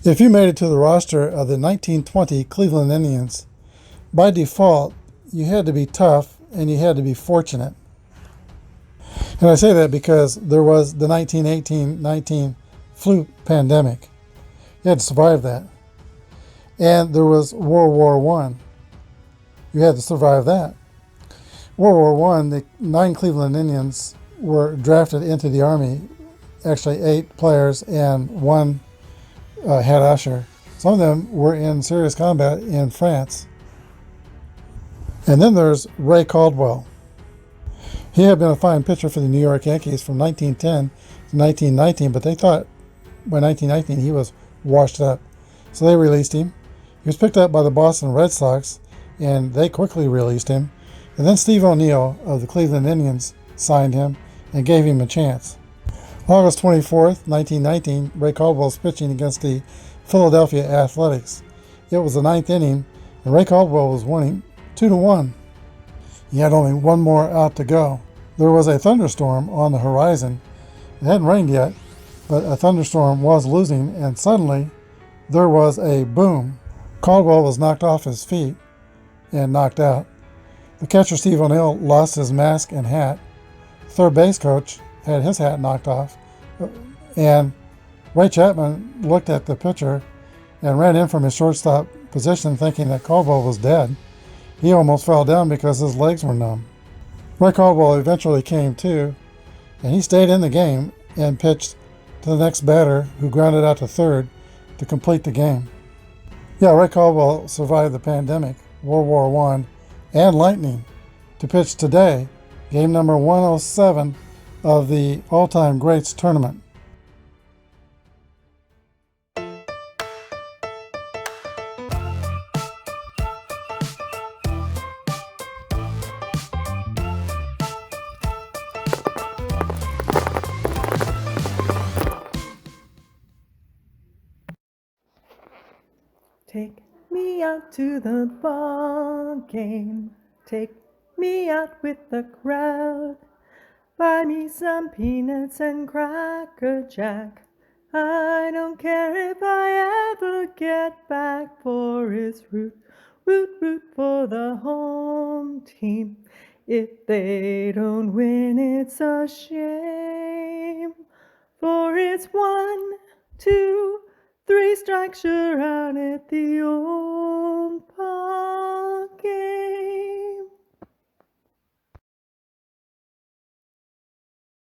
If you made it to the roster of the 1920 Cleveland Indians, by default, you had to be tough and you had to be fortunate. And I say that because there was the 1918-19 flu pandemic. You had to survive that. And there was World War I. You had to survive that. World War I, the 9 Cleveland Indians were drafted into the Army, actually 8 players and 1 head usher. Some of them were in serious combat in France. And then there's Ray Caldwell. He had been a fine pitcher for the New York Yankees from 1910 to 1919, but they thought by 1919 he was washed up. So they released him. He was picked up by the Boston Red Sox, and they quickly released him. And then Steve O'Neill of the Cleveland Indians signed him and gave him a chance. August 24th, 1919, Ray Caldwell's pitching against the Philadelphia Athletics. It was the 9th inning, and Ray Caldwell was winning 2-1. He had only one more out to go. There was a thunderstorm on the horizon. It hadn't rained yet, but a thunderstorm was losing, and suddenly there was a boom. Caldwell was knocked off his feet and knocked out. The catcher, Steve O'Neill, lost his mask and hat. Third base coach had his hat knocked off. And Ray Chapman looked at the pitcher and ran in from his shortstop position thinking that Caldwell was dead. He almost fell down because his legs were numb. Ray Caldwell eventually came to, and he stayed in the game and pitched to the next batter, who grounded out to third to complete the game. Yeah, Ray Caldwell survived the pandemic, World War I, and lightning to pitch today, game number 107 of the All-Time Greats Tournament. Take me out to the ball game. Take me out with the crowd. Buy me some peanuts and Cracker Jack. I don't care if I ever get back, for it's root for the home team. If they don't win, it's a shame, for it's 1, 2, 3 strikes, you're out at the old ball game.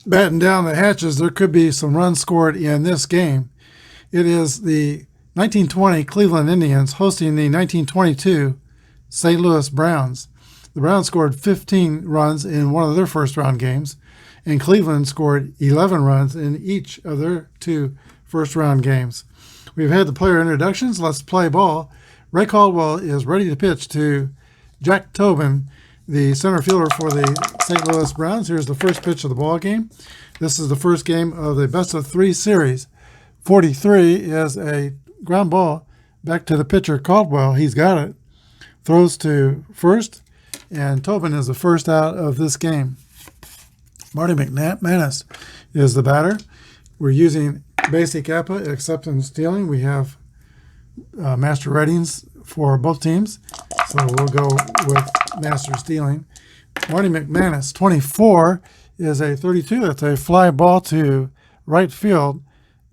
Batten down the hatches, there could be some runs scored in this game. It is the 1920 Cleveland Indians hosting the 1922 St. Louis Browns. The Browns scored 15 runs in one of their first round games, and Cleveland scored 11 runs in each of their 2 first round games. We've had the player introductions. Let's play ball. Ray Caldwell is ready to pitch to Jack Tobin, the center fielder for the St. Louis Browns. Here's the first pitch of the ball game. This is the first game of the best-of-3 series. 43 is a ground ball back to the pitcher, Caldwell. He's got it. Throws to first, and Tobin is the first out of this game. Marty McManus is the batter. We're using basic Apba, except in stealing. We have master ratings for both teams, so we'll go with master stealing. Marty McManus, 24, is a 32. That's a fly ball to right field.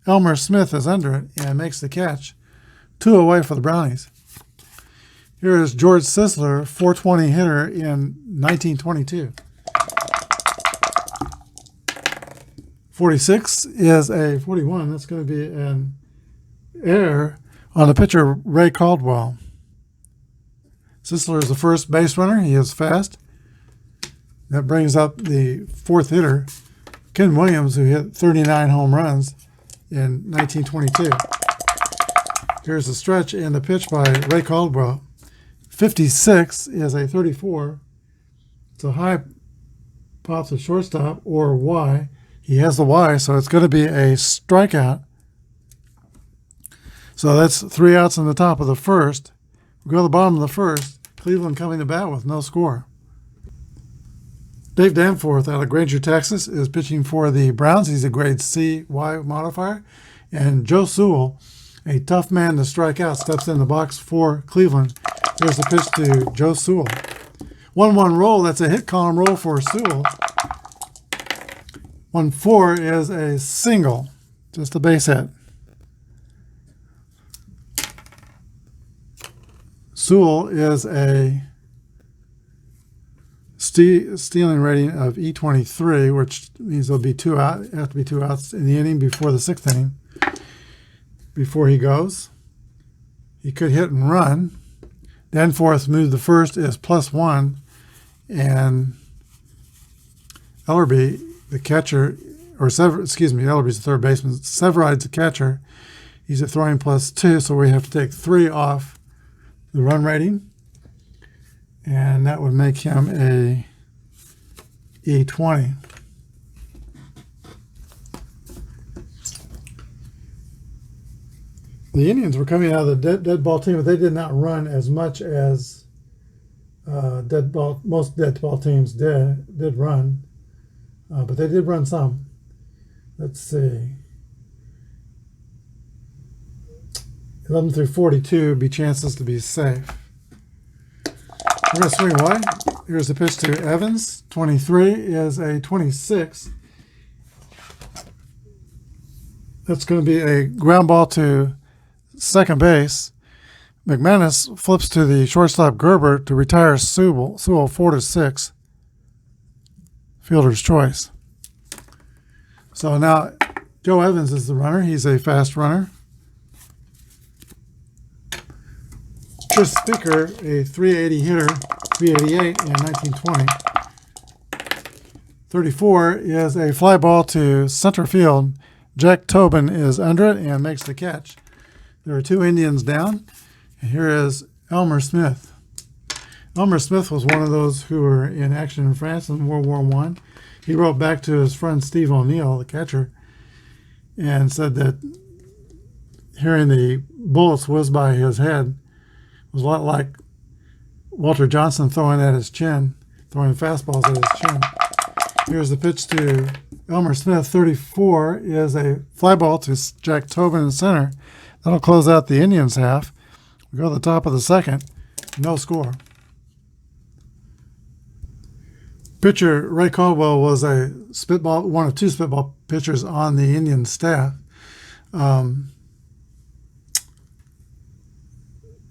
Elmer Smith is under it and makes the catch. 2 away for the Brownies. Here is George Sisler, 420 hitter in 1922. 46 is a 41. That's going to be an error on the pitcher, Ray Caldwell. Sisler is the first base runner. He is fast. That brings up the 4th hitter, Ken Williams, who hit 39 home runs in 1922. Here's the stretch and the pitch by Ray Caldwell. 56 is a 34. It's a high pop to shortstop, or Y. He has the Y, so it's going to be a strikeout. So that's 3 outs in the top of the first. We go to the bottom of the first. Cleveland coming to bat with no score. Dave Danforth out of Granger, Texas, is pitching for the Browns. He's a grade C Y modifier. And Joe Sewell A tough man to strike out steps in the box for Cleveland. Here's the pitch to Joe Sewell. 1-1 roll. That's a hit column roll for Sewell. 1-4 is a single. Just a base hit. Sewell is a stealing rating of E23, which means there'll be have to be 2 outs in the inning before the 6th inning. Before he goes, he could hit and run. Danforth moved the first is +1, and Ellerby, the catcher, Ellerby's the third baseman. Severide's the catcher. He's at throwing +2, so we have to take 3 off the run rating, and that would make him a E20. The Indians were coming out of the dead ball team, but they did not run as much as most dead ball teams did run, but they did run some. Let's see. 11 through 42 would be chances to be safe. We're going to swing away. Here's the pitch to Evans. 23 is a 26. That's going to be a ground ball to second base. McManus flips to the shortstop Gerber to retire Sewell 4-6. Fielder's choice. So now Joe Evans is the runner. He's a fast runner. Chris Speaker, a 380 hitter, 388 in 1920. 34 is a fly ball to center field. Jack Tobin is under it and makes the catch. There are 2 Indians down, and here is Elmer Smith. Elmer Smith was one of those who were in action in France in World War I. He wrote back to his friend Steve O'Neill, the catcher, and said that hearing the bullets whiz by his head was a lot like Walter Johnson throwing fastballs at his chin. Here's the pitch to Elmer Smith. 34 is a fly ball to Jack Tobin in center. That'll close out the Indians' half. We go to the top of the second. No score. Pitcher Ray Caldwell was one of 2 spitball pitchers on the Indian staff.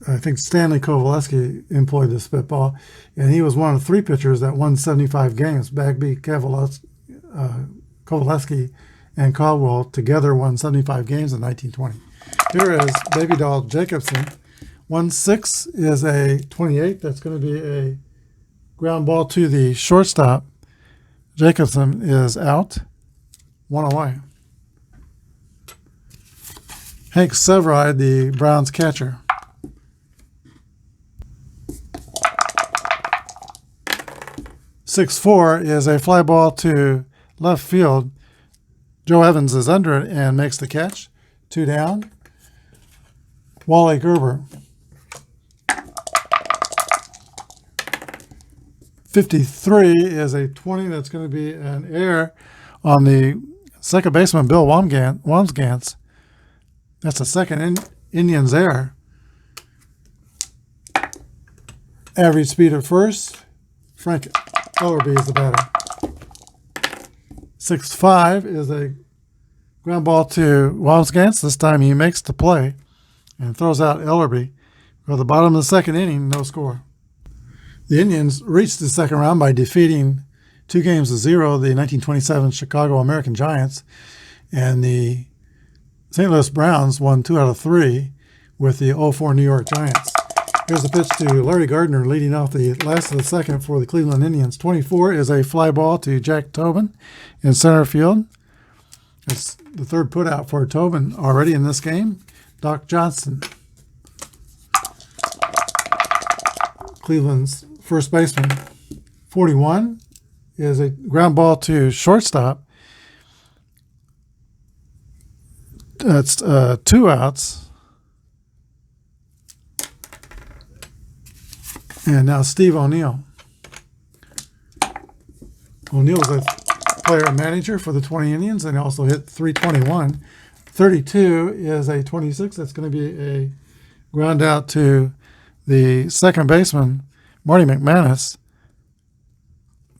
I think Stanley Kovaleski employed the spitball, and he was one of 3 pitchers that won 75 games. Bagby, Kovaleski, and Caldwell together won 75 games in 1920. Here is Baby Doll Jacobson. 1-6 is a 28. That's going to be a ground ball to the shortstop. Jacobson is out. 1 away. Hank Severide, the Browns catcher. 6-4 is a fly ball to left field. Joe Evans is under it and makes the catch. 2 down. Wally Gerber. 53 is a 20. That's going to be an error on the second baseman, Bill Wamsgans. That's a second Indians error. Average speed at first. Frank Ellerby is the batter. 6-5 is a ground ball to Wamsgans. This time he makes the play and throws out Ellerby. Go to the bottom of the second inning, no score. The Indians reached the second round by defeating 2-0 the 1927 Chicago American Giants, and the St. Louis Browns won 2 out of 3 with the 0-4 New York Giants. Here's the pitch to Larry Gardner leading off the last of the second for the Cleveland Indians. 24 is a fly ball to Jack Tobin in center field. It's the third putout for Tobin already in this game. Doc Johnson, Cleveland's first baseman. 41 is a ground ball to shortstop. That's 2 outs. And now Steve O'Neill. O'Neill is a player and manager for the 20 Indians and also hit .321 32 is a 26. That's going to be a ground out to the second baseman, Marty McManus.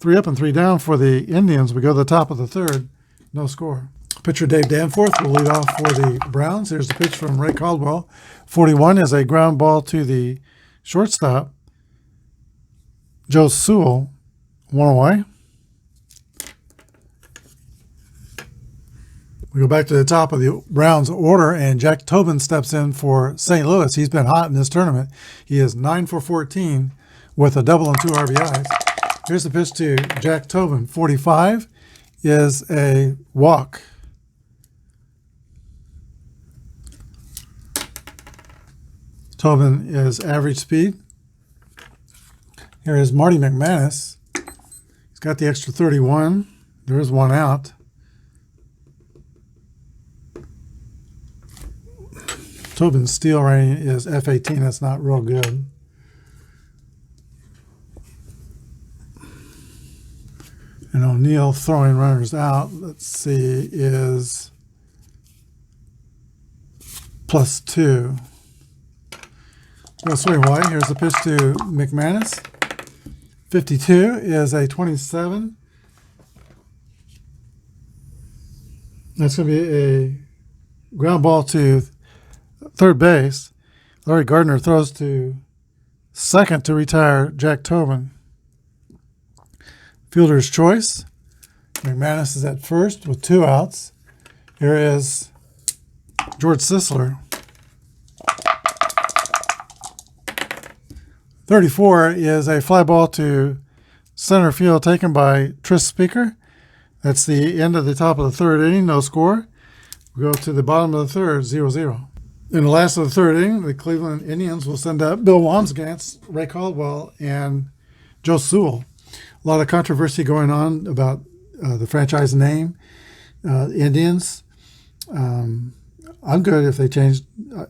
3 up and 3 down for the Indians. We go to the top of the third. No score. Pitcher Dave Danforth will lead off for the Browns. Here's the pitch from Ray Caldwell. 41 is a ground ball to the shortstop, Joe Sewell. 1 away. We go back to the top of the Browns order, and Jack Tobin steps in for St. Louis. He's been hot in this tournament. He is 9 for 14 with a double and 2 RBIs. Here's the pitch to Jack Tobin. 45 is a walk. Tobin is average speed. Here is Marty McManus. He's got the extra 31. There is 1 out. Tobin's steal rating is F18. That's not real good. And O'Neill throwing runners out, let's see, is +2. Go swing away. Here's the pitch to McManus. 52 is a 27. That's going to be a ground ball to third base. Larry Gardner throws to second to retire Jack Tobin. Fielder's choice. McManus is at first with 2 outs. Here is George Sisler. 34 is a fly ball to center field taken by Tris Speaker. That's the end of the top of the third inning. No score. We go to the bottom of the third, 0-0. In the last of the third inning, the Cleveland Indians will send up Bill Wambsgans, Ray Caldwell, and Joe Sewell. A lot of controversy going on about the franchise name, Indians. I'm good if they changed.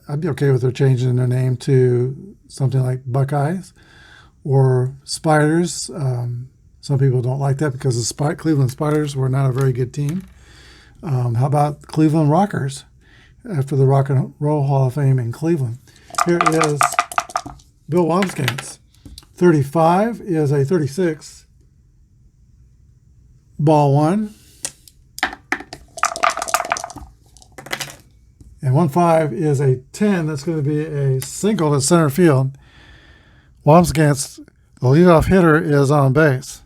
I'd be okay with their changing their name to something like Buckeyes or Spiders. Some people don't like that because the Cleveland Spiders were not a very good team. How about Cleveland Rockers after the Rock and Roll Hall of Fame in Cleveland? Here is Bill Wambsgans. 35 is a 36. Ball 1. And 1-5 is a 10. That's going to be a single to center field. Wambsgans, the leadoff hitter, is on base.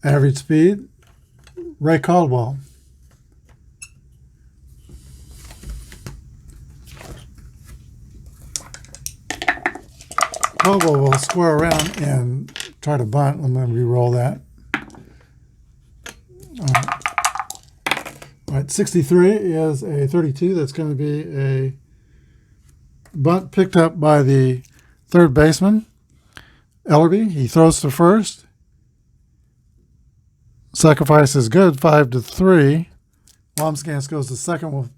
Average speed, Ray Caldwell. Caldwell will square around and try to bunt. I'm going to re-roll that. All right, 63 is a 32. That's going to be a bunt picked up by the third baseman, Ellerby. He throws to first. Sacrifice is good, 5-3. Wambsgans goes to second with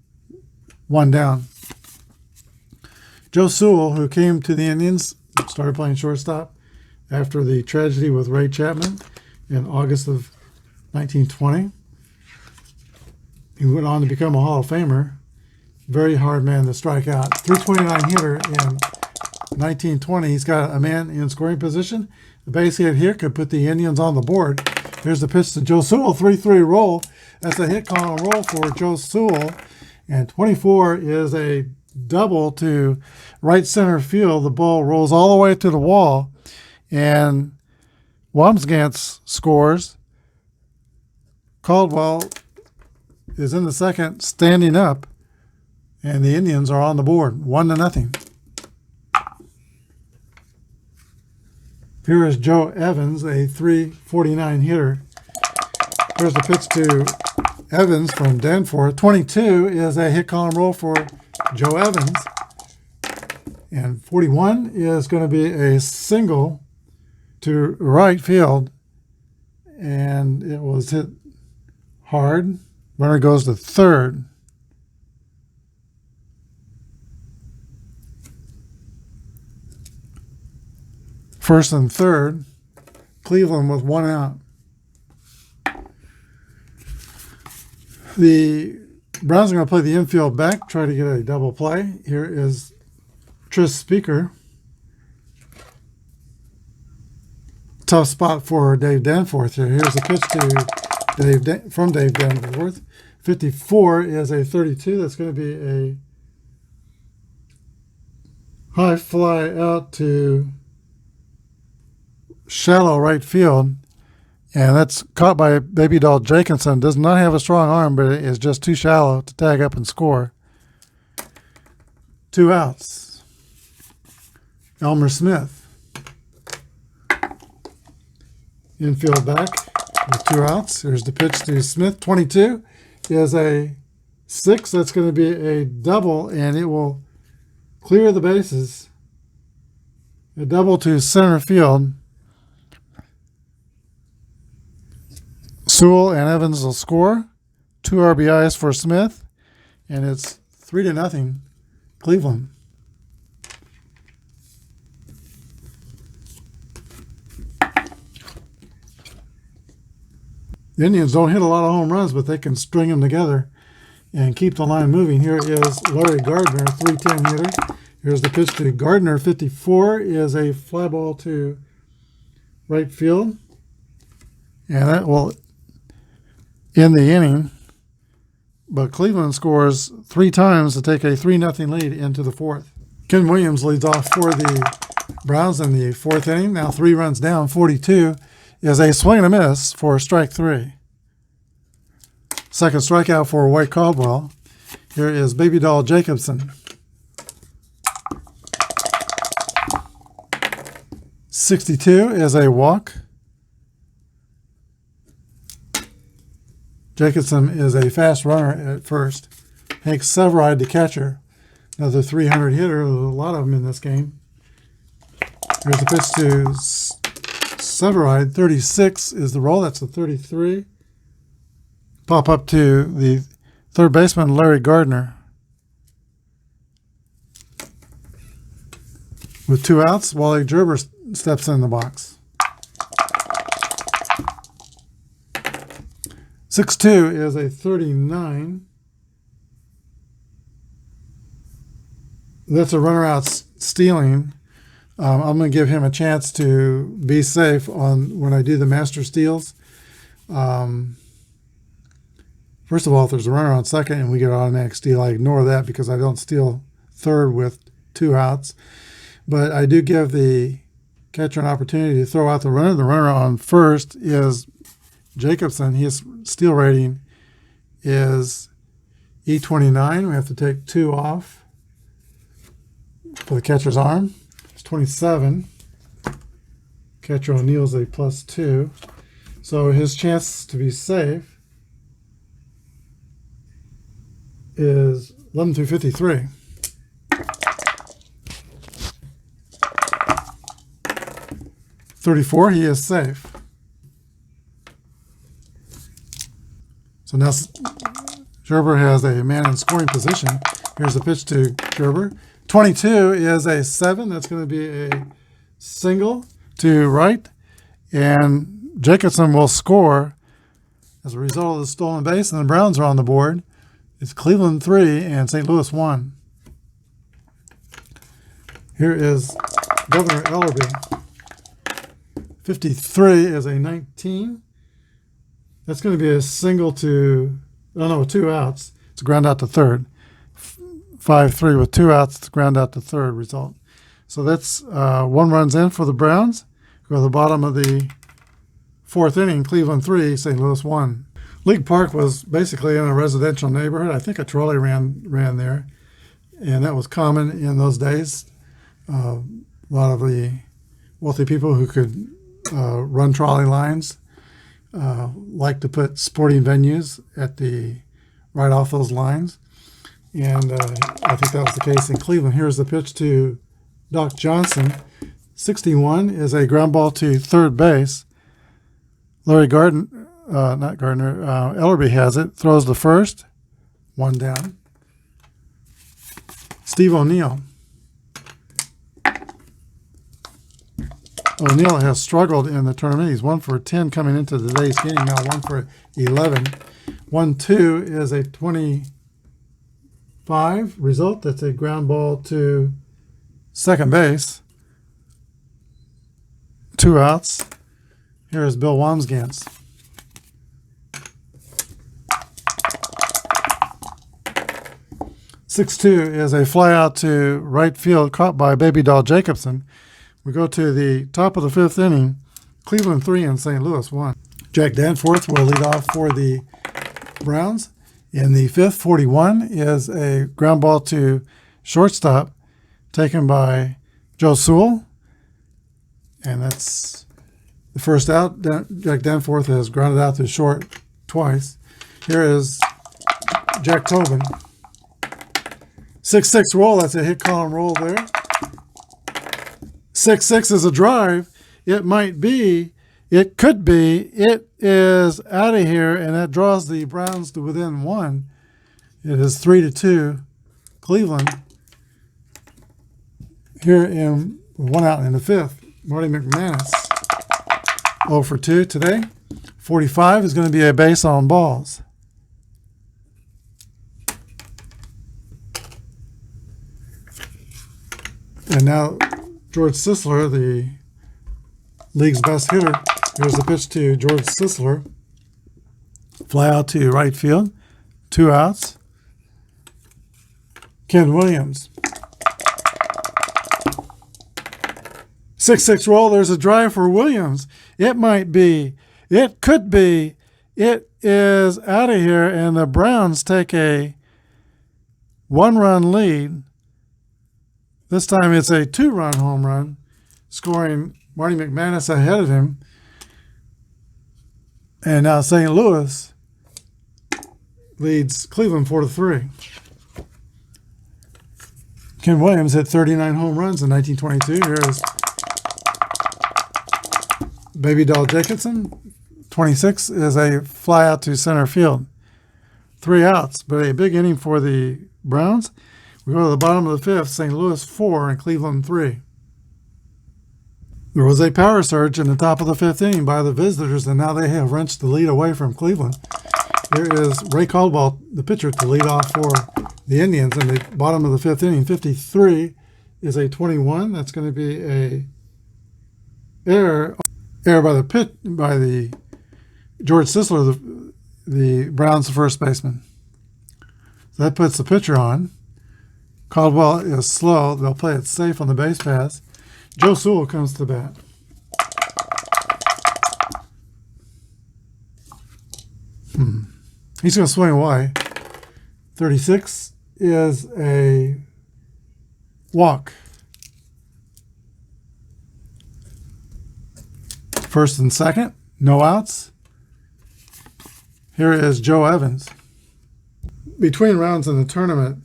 1 down. Joe Sewell, who came to the Indians, started playing shortstop after the tragedy with Ray Chapman in August of 1920. He went on to become a Hall of Famer. Very hard man to strike out. 329 hitter in 1920. He's got a man in scoring position. The base hit here could put the Indians on the board. Here's the pitch to Joe Sewell. 3-3 roll. That's a hit column roll for Joe Sewell. And 24 is a double to right center field. The ball rolls all the way to the wall. And Wambsgans scores. Caldwell is in the second, standing up, and the Indians are on the board, 1-0. Here is Joe Evans, a 349 hitter. Here's the pitch to Evans from Danforth. 22 is a hit column roll for Joe Evans. And 41 is going to be a single to right field, and it was hit hard. Runner goes to third. First and third. Cleveland with 1 out. The Browns are going to play the infield back, try to get a double play. Here is Tris Speaker. Tough spot for Dave Danforth here. Here's a pitch to from Dave Danforth. 54 is a 32. That's going to be a high fly out to shallow right field. And that's caught by Baby Doll Jacobson. Does not have a strong arm, but it is just too shallow to tag up and score. 2 outs. Elmer Smith. Infield back with 2 outs. Here's the pitch to Smith. 22 is a 6. That's going to be a double, and it will clear the bases. A double to center field. Sewell and Evans will score. 2 RBIs for Smith, and it's 3-0 Cleveland. The Indians don't hit a lot of home runs, but they can string them together and keep the line moving. Here is Larry Gardner, 310 hitter. Here's the pitch to Gardner. 54 is a fly ball to right field. And that will end the inning. But Cleveland scores 3 times to take a 3-0 lead into the 4th. Ken Williams leads off for the Browns in the 4th inning. Now 3 runs down. 42 is a swing and a miss for strike 3. Second strikeout for White Caldwell. Here is Baby Doll Jacobson. 62 is a walk. Jacobson is a fast runner at first. Hank Severide, the catcher, another 300 hitter. There's a lot of them in this game. Here's the pitch to Severide. 36 is the roll. That's a 33. Pop up to the third baseman, Larry Gardner. With 2 outs, Wally Gerber steps in the box. 6-2 is a 39. That's a runner out stealing. I'm going to give him a chance to be safe on when I do the master steals. First of all, if there's a runner on second and we get an automatic steal, I ignore that because I don't steal third with 2 outs. But I do give the catcher an opportunity to throw out the runner. The runner on first is Jacobson. His steal rating is E29. We have to take 2 off for the catcher's arm. It's 27. Catcher O'Neill's a +2. So his chance to be safe is 11 through 53. .34, he is safe. So now Gerber has a man in scoring position. Here's a pitch to Gerber. 22 is a 7. That's going to be a single to right. And Jacobson will score as a result of the stolen base, and the Browns are on the board. It's Cleveland 3 and St. Louis 1. Here is Governor Ellerby. 53 is a 19. That's going to be a single to, 2 outs. It's a ground out to third. 5-3 with 2 outs. It's a ground out to third result. So that's 1 runs in for the Browns. Go to the bottom of the 4th inning. Cleveland 3, St. Louis 1. League Park was basically in a residential neighborhood. I think a trolley ran there, and that was common in those days. A lot of the wealthy people who could run trolley lines like to put sporting venues at the right off those lines, and I think that was the case in Cleveland. Here's the pitch to Doc Johnson. 61 is a ground ball to third base. Larry Ellerby has it, throws the first, 1 down. Steve O'Neill. O'Neill has struggled in the tournament. He's 1 for 10 coming into today's game, now 1 for 11. 1-2 is a 20 5. Result, that's a ground ball to second base. 2 outs. Here is Bill Wamsgans. Six-two is a fly out to right field caught by Baby Doll Jacobson. We go to the top of the 5th inning. Cleveland 3 and St. Louis 1. Jack Danforth will lead off for the Browns. In the 5th, 41 is a ground ball to shortstop taken by Joe Sewell. And that's the first out. Jack Danforth has grounded out to short twice. Here is Jack Tobin. 6-6 roll. That's a hit column roll there. 6-6 is a drive. It might be. It could be. It is out of here, and that draws the Browns to within 1. It is 3-2 Cleveland. Here in 1 out in the 5th, Marty McManus 0 for 2 today. 45 is going to be a base on balls. And now George Sisler, the league's best hitter. Here's the pitch to George Sisler. Fly out to right field. 2 outs. Ken Williams. 6-6 roll. There's a drive for Williams. It might be. It could be. It is out of here, and the Browns take a 1-run lead. This time it's a 2-run home run, scoring Marty McManus ahead of him. And now St. Louis leads Cleveland 4-3. Ken Williams hit 39 home runs in 1922. Here is Baby Doll Jacobson. 26 is a fly out to center field. 3 outs, but a big inning for the Browns. We go to the bottom of the 5th, St. Louis 4 and Cleveland 3. There was a power surge in the top of the 5th inning by the visitors, and now they have wrenched the lead away from Cleveland. Here is Ray Caldwell, the pitcher, to lead off for the Indians in the bottom of the 5th inning. 53 is a 21. That's going to be a error by the George Sisler, the Browns' first baseman. So that puts the pitcher on. Caldwell is slow. They'll play it safe on the base paths. Joe Sewell comes to the bat. He's going to swing away. 36 is a walk. First and second, no outs. Here is Joe Evans. Between rounds in the tournament,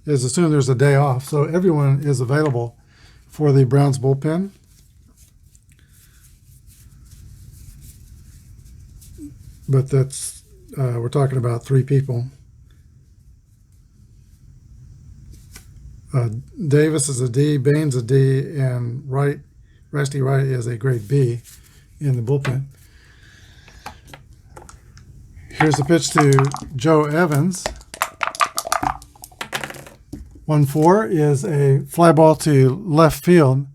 is assumed there's a day off, so everyone is available for the Browns bullpen. But that's we're talking about 3 people. Davis is a D, Baines a D, and Rusty Wright is a grade B in the bullpen. Here's the pitch to Joe Evans. 1-4 is a fly ball to left field,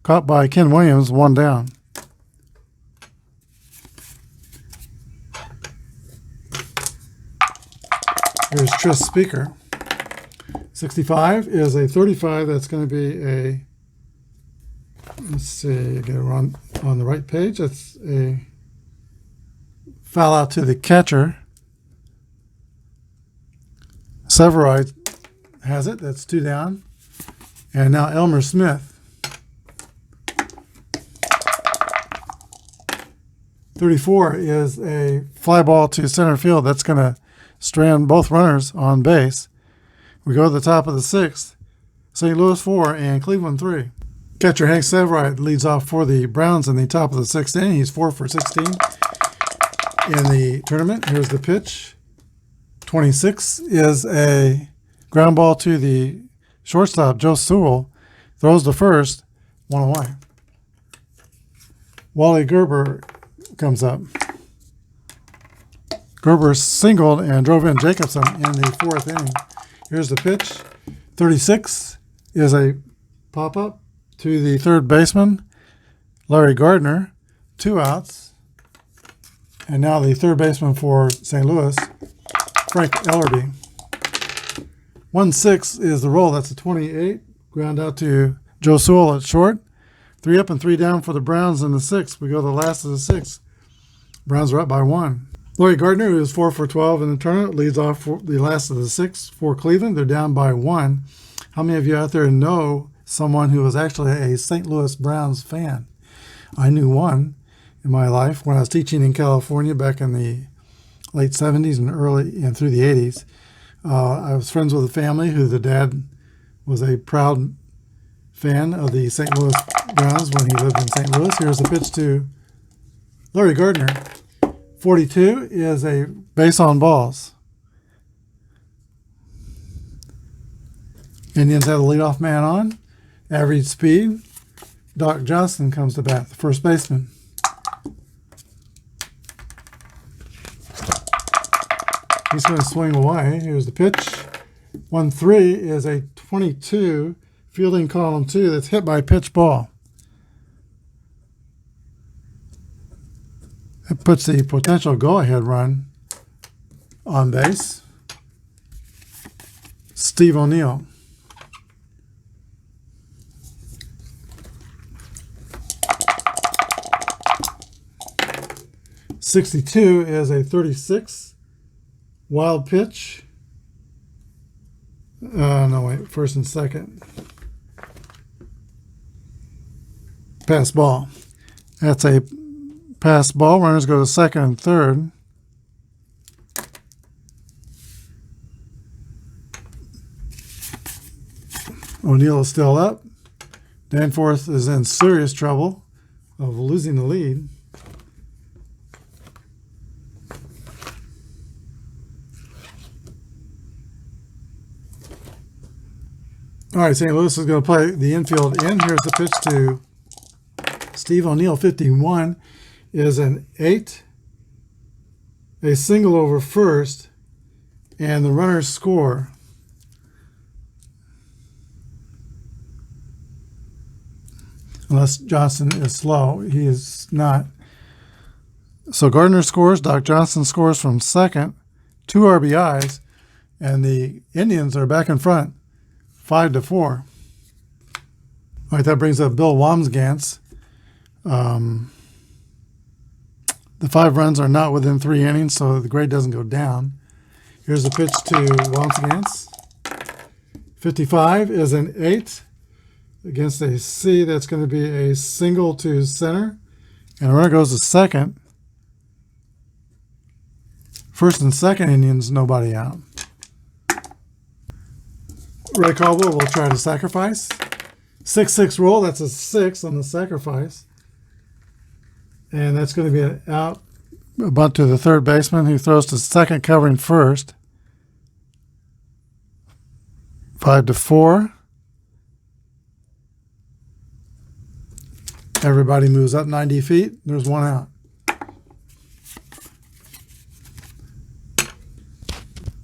caught by Ken Williams, 1 down. Here's Tris Speaker. 65 is a 35. That's going to be a, let's see, get it on the right page. That's a foul out to the catcher. Severide has it. That's 2 down. And now Elmer Smith. 34 is a fly ball to center field. That's going to strand both runners on base. We go to the top of the 6th. St. Louis 4 and Cleveland 3. Catcher Hank Severide leads off for the Browns in the top of the 6th inning. He's 4 for 16 in the tournament. Here's the pitch. 26 is a ground ball to the shortstop, Joe Sewell. Throws the first, 1 away. Wally Gerber comes up. Gerber singled and drove in Jacobson in the 4th inning. Here's the pitch. 36 is a pop-up to the third baseman, Larry Gardner. 2 outs. And now the third baseman for St. Louis, Frank Ellerby. 1-6 is the roll. That's a 28. Ground out to Joe Sewell at short. 3 up and 3 down for the Browns in the 6th. We go to the last of the 6th. Browns are up by 1. Larry Gardner, who is 4 for 12 in the tournament, leads off for the last of the 6th for Cleveland. They're down by 1. How many of you out there know someone who was actually a St. Louis Browns fan? I knew one in my life when I was teaching in California back in the late 70s and early and through the 80s. I was friends with a family who the dad was a proud fan of the St. Louis Browns when he lived in St. Louis. Here's the pitch to Larry Gardner. 42 is a base on balls. Indians have the leadoff man on. Average speed. Doc Johnson comes to bat, the first baseman. He's going to swing away. Here's the pitch. 1-3 is a 22 fielding column 2 that's hit by a pitch ball. It puts the potential go-ahead run on base. Steve O'Neill. .62 is a 36 wild pitch. No, wait, first and second. Pass ball. That's a pass ball. Runners go to second and third. O'Neill is still up. Danforth is in serious trouble of losing the lead. All right, St. Louis is going to play the infield in. Here's the pitch to Steve O'Neill. 51 is an 8, a single over first, and the runners score. Unless Johnson is slow. He is not. So Gardner scores. Doc Johnson scores from second. 2 RBIs, and the Indians are back in front. 5-4. All right, that brings up Bill Wamsgans. The 5 runs are not within 3 innings, so the grade doesn't go down. Here's the pitch to Wamsgans. 55 is an 8 against a C. That's going to be a single to center, and the runner goes to second. First and second Indians, nobody out. Ray Caldwell will try to sacrifice. 6-6 roll, that's a 6 on the sacrifice. And that's going to be an out, a bunt to the third baseman who throws to second covering first. 5-4. Everybody moves up 90 feet. There's 1 out.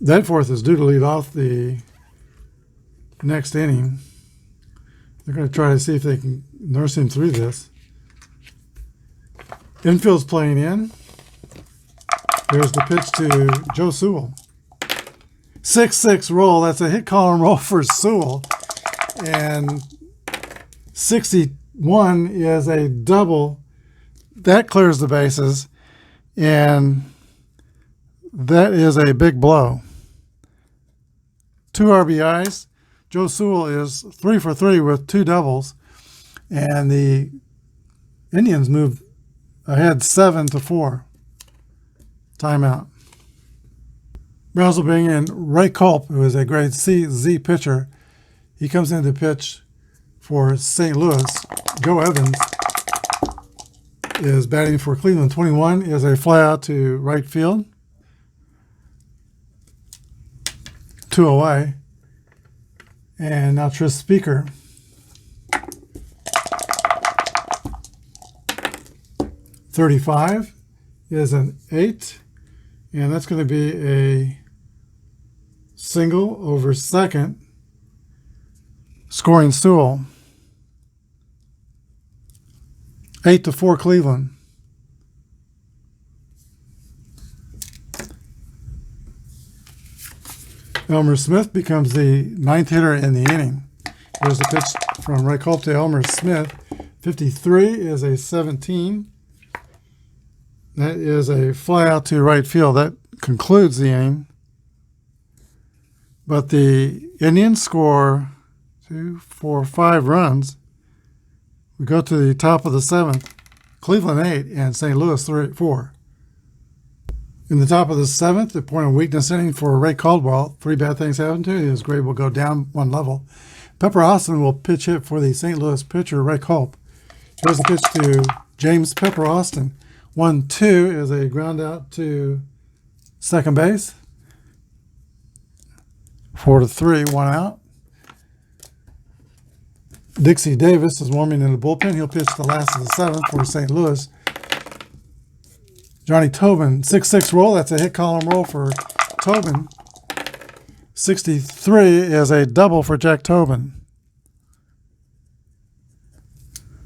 Danforth is due to lead off the next inning. They're going to try to see if they can nurse him through this. Infield's playing in. There's the pitch to Joe Sewell. 6-6 roll. That's a hit column roll for Sewell. And 61 is a double. That clears the bases. And that is a big blow. 2 RBIs. Joe Sewell is 3 for 3 with 2 doubles, and the Indians moved ahead 7-4. Timeout. Browns will bring in Ray Culp, who is a grade C pitcher. He comes in to pitch for St. Louis. Joe Evans is batting for Cleveland. 21 is a fly out to right field. 2 away. And now Tris Speaker. .35 is an 8, and that's going to be a single over second, scoring stool. 8-4 Cleveland. Elmer Smith becomes the 9th hitter in the inning. Here's the pitch from right call to Elmer Smith. 53 is a 17. That is a fly out to right field. That concludes the inning. But the Indians score 2, 4, 5 runs. We go to the top of the 7th. Cleveland 8 and St. Louis 4. In the top of the 7th, the point of weakness inning for Ray Caldwell. 3 bad things happen to him. His grade will go down 1 level. Pepper Austin will pitch hit for the St. Louis pitcher, Ray Culp. Here's the pitch to James Pepper Austin. 1-2 is a ground out to second base. 4-3, 1 out. Dixie Davis is warming in the bullpen. He'll pitch the last of the 7th for St. Louis. Johnny Tobin, 6-6 roll. That's a hit column roll for Tobin. 63 is a double for Jack Tobin.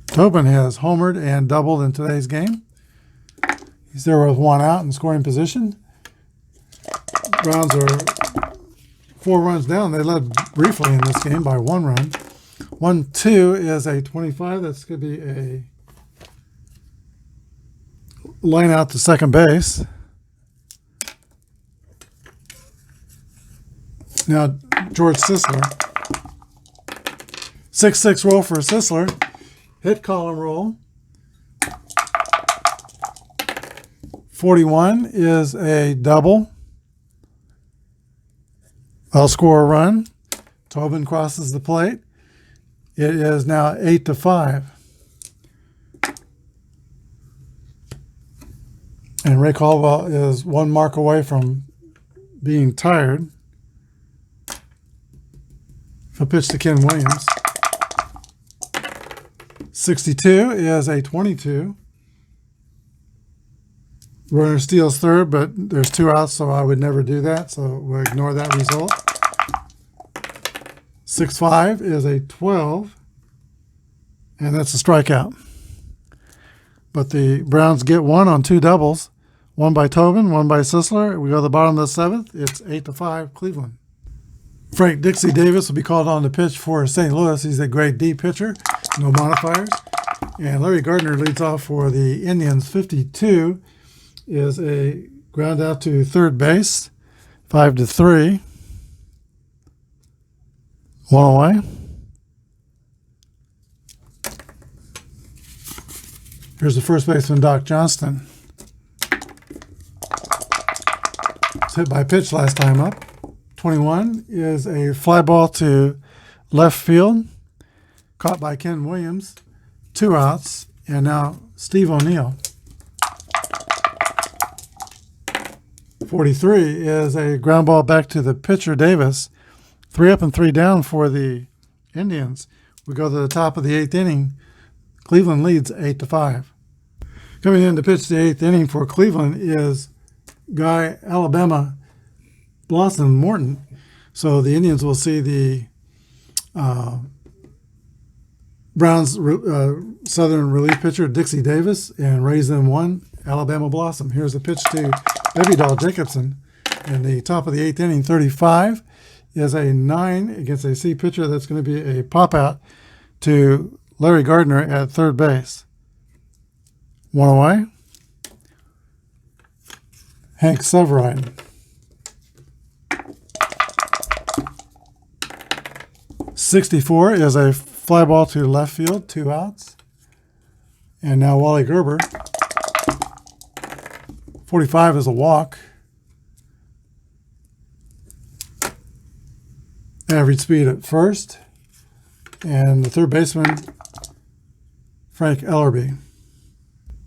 Tobin has homered and doubled in today's game. He's there with 1 out in scoring position. Browns are 4 runs down. They led briefly in this game by 1 run. 1-2 is a 25. That's going to be a line out to second base. Now, George Sisler. 6-6 roll for Sisler. Hit column roll. 41 is a double. I'll score a run. Tobin crosses the plate. It is now 8-5. And Ray Caldwell is 1 mark away from being tired. He'll pitch to Ken Williams. 62 is a 22. Runner steals third, but there's 2 outs, so I would never do that, so we'll ignore that result. 6-5 is a 12, and that's a strikeout. But the Browns get 1 on 2 doubles, 1 by Tobin, 1 by Sisler. We go to the bottom of the 7th. It's 8-5 Cleveland. Frank Dixie Davis will be called on to pitch for St. Louis. He's a grade D pitcher, no modifiers. And Larry Gardner leads off for the Indians. 52 is a ground out to third base, 5-3. 1 away. Here's the first baseman, Doc Johnston. It's hit by pitch last time up. 21 is a fly ball to left field, caught by Ken Williams. 2 outs, and now Steve O'Neill. 43 is a ground ball back to the pitcher, Davis. 3 up and 3 down for the Indians. We go to the top of the 8th inning. Cleveland leads 8-5. Coming in to pitch the 8th inning for Cleveland is Guy Alabama Blossom Morton. So the Indians will see the Browns Southern relief pitcher Dixie Davis and raise them 1 Alabama Blossom. Here's a pitch to Baby Doll Jacobson in the top of the 8th inning. 35 is a 9 against a C pitcher. That's going to be a pop out to Larry Gardner at third base. 1 away. Hank Severine. 64 is a fly ball to left field, 2 outs. And now Wally Gerber. 45 is a walk. Average speed at first. And the third baseman, Frank Ellerby.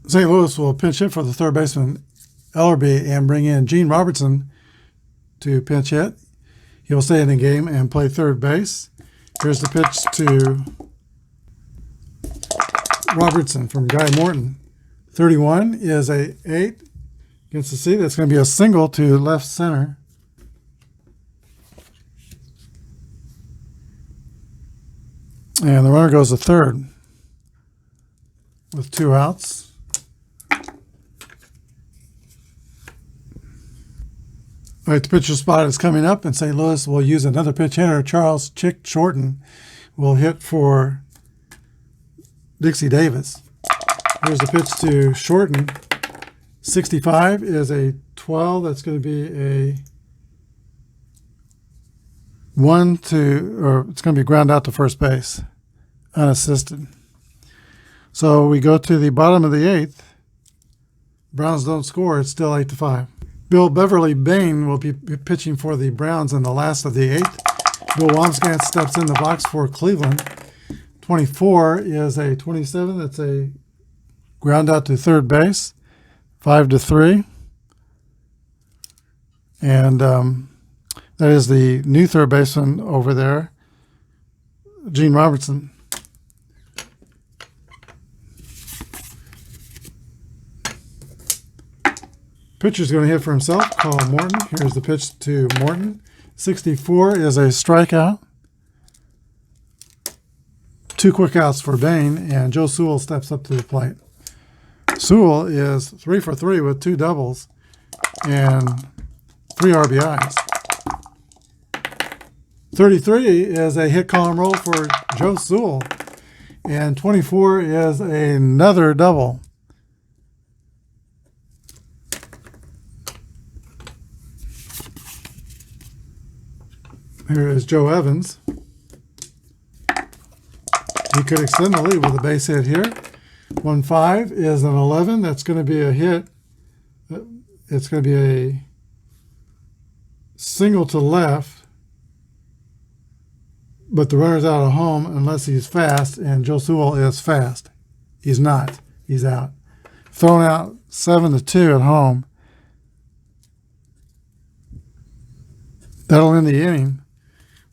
St. Louis will pinch hit for the third baseman, Ellerby, and bring in Gene Robertson to pinch hit. He will stay in the game and play third base. Here's the pitch to Robertson from Guy Morton. 31 is a 8 against the C. That's going to be a single to left center. And the runner goes to third with 2 outs. All right, the pitcher spot is coming up, and St. Louis will use another pitch hitter. Charles Chick Shorten will hit for Dixie Davis. Here's the pitch to Shorten. 65 is a 12. That's going to be a 1-2, or it's going to be ground out to first base, unassisted. So we go to the bottom of the 8th. Browns don't score. It's still 8-5. Bill Beverly Bain will be pitching for the Browns in the last of the 8th. Bill Wamsgans steps in the box for Cleveland. 24 is a 27. That's a ground out to third base. 5-3. And that is the new third baseman over there, Gene Robertson. Pitcher's going to hit for himself, call Morton. Here's the pitch to Morton. 64 is a strikeout. 2 quick outs for Bain, and Joe Sewell steps up to the plate. Sewell is 3 for 3 with 2 doubles and 3 RBIs. 33 is a hit column roll for Joe Sewell, and 24 is another double. Here is Joe Evans. He could extend the lead with a base hit here. 1-5 is an 11. That's going to be a hit. It's going to be a single to left, but the runner's out of home unless he's fast, and Joe Sewell is fast. He's not. He's out. Thrown out 7-2 at home. That'll end the inning.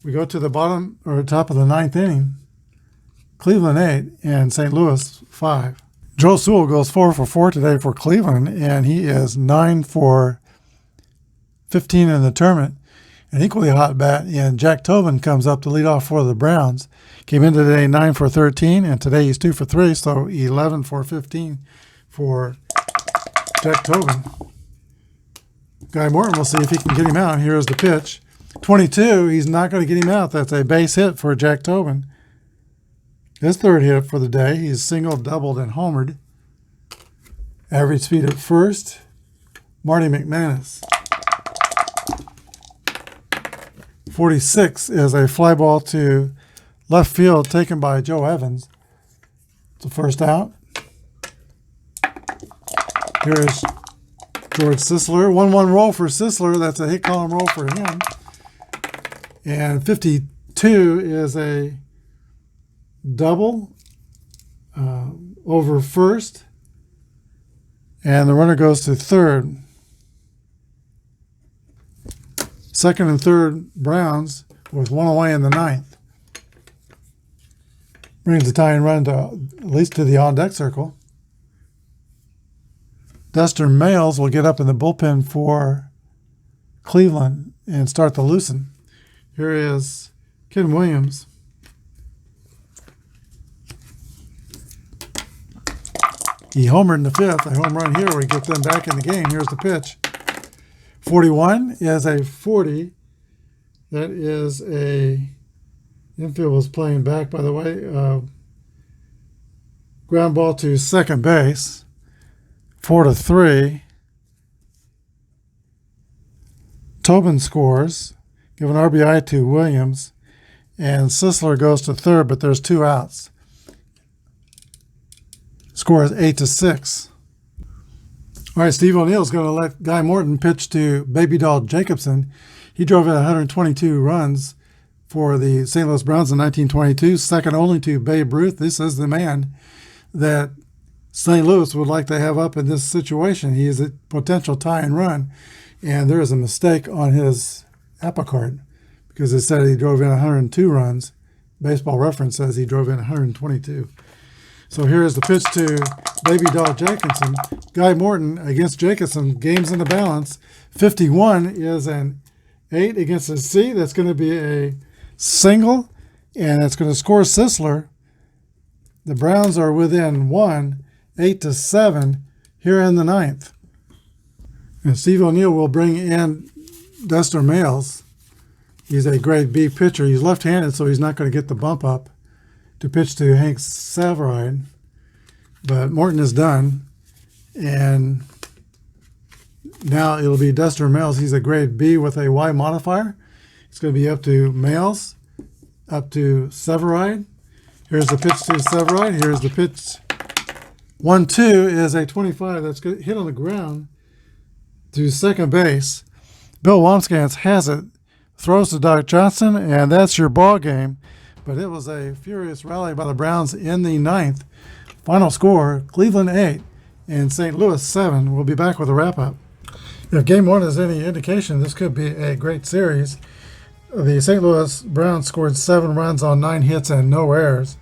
We go to the bottom or top of the 9th inning. Cleveland 8 and St. Louis 5. Joe Sewell goes 4 for 4 today for Cleveland, and he is 9 for 15 in the tournament. An equally hot bat, and Jack Tobin comes up to lead off for the Browns. Came in today 9 for 13, and today he's 2 for 3, so 11 for 15 for Jack Tobin. Guy Morton, we'll see if he can get him out. Here's the pitch. 22, he's not going to get him out. That's a base hit for Jack Tobin. His third hit for the day. He's singled, doubled, and homered. Average speed at first, Marty McManus. 46 is a fly ball to left field taken by Joe Evans. It's the first out. Here is George Sisler. 1-1 roll for Sisler. That's a hit column roll for him. And 52 is a double over first. And the runner goes to third. Second and third Browns with 1 away in the 9th. Brings the tying run to at least to the on-deck circle. Duster Mayles will get up in the bullpen for Cleveland and start the loosen. Here is Ken Williams. He homered in the 5th. A home run here will get them back in the game. Here's the pitch. 41 is a 40. That is a infield was playing back, by the way. Ground ball to second base. 4-3. Tobin scores. Give an RBI to Williams. And Sisler goes to third, but there's 2 outs. Score is 8-6. All right, Steve O'Neill's going to let Guy Morton pitch to Baby Doll Jacobson. He drove in 122 runs for the St. Louis Browns in 1922, second only to Babe Ruth. This is the man that St. Louis would like to have up in this situation. He is a potential tie and run, and there is a mistake on his Apba card because it said he drove in 102 runs. Baseball Reference says he drove in 122. So here is the pitch to Baby Doll Jacobson. Guy Morton against Jacobson, games in the balance. 51 is an 8 against a C. That's going to be a single, and it's going to score Sisler. The Browns are within 1, 8-7 here in the ninth. And Steve O'Neill will bring in Duster Males. He's a grade B pitcher. He's left-handed, so he's not going to get the bump up to pitch to Hank Savaride. But Morton is done, and now it'll be Duster Males. He's a grade B with a Y modifier. It's going to be up to Males, up to Savaride. Here's the pitch to Savaride. Here's the pitch. 1-2 is a 25 that's hit on the ground to second base. Bill Wamsgans has it, throws to Doc Johnson, and that's your ball game. But it was a furious rally by the Browns in the ninth. Final score, Cleveland 8 and St. Louis 7. We'll be back with a wrap-up. If Game 1 is any indication, this could be a great series. The St. Louis Browns scored 7 runs on 9 hits and no errors.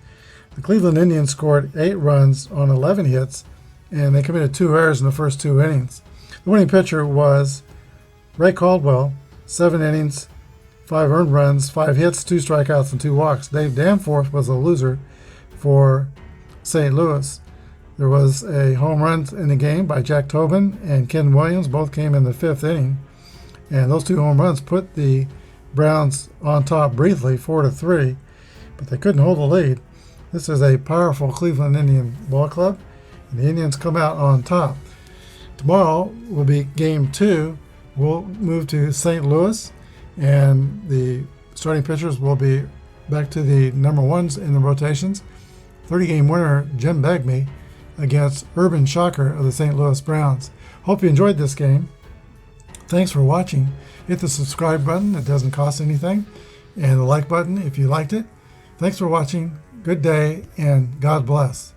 The Cleveland Indians scored 8 runs on 11 hits, and they committed 2 errors in the first 2 innings. The winning pitcher was Ray Caldwell, 7 innings, 5 earned runs, 5 hits, 2 strikeouts, and 2 walks. Dave Danforth was a loser for St. Louis. There was a home run in the game by Jack Tobin and Ken Williams. Both came in the 5th inning. And those 2 home runs put the Browns on top briefly, 4-3, but they couldn't hold the lead. This is a powerful Cleveland Indian ball club, and the Indians come out on top. Tomorrow will be Game 2. We'll move to St. Louis, and the starting pitchers will be back to the number 1s in the rotations. 30-game winner Jim Begbie against Urban Shocker of the St. Louis Browns. Hope you enjoyed this game. Thanks for watching. Hit the subscribe button. It doesn't cost anything. And the like button if you liked it. Thanks for watching. Good day, and God bless.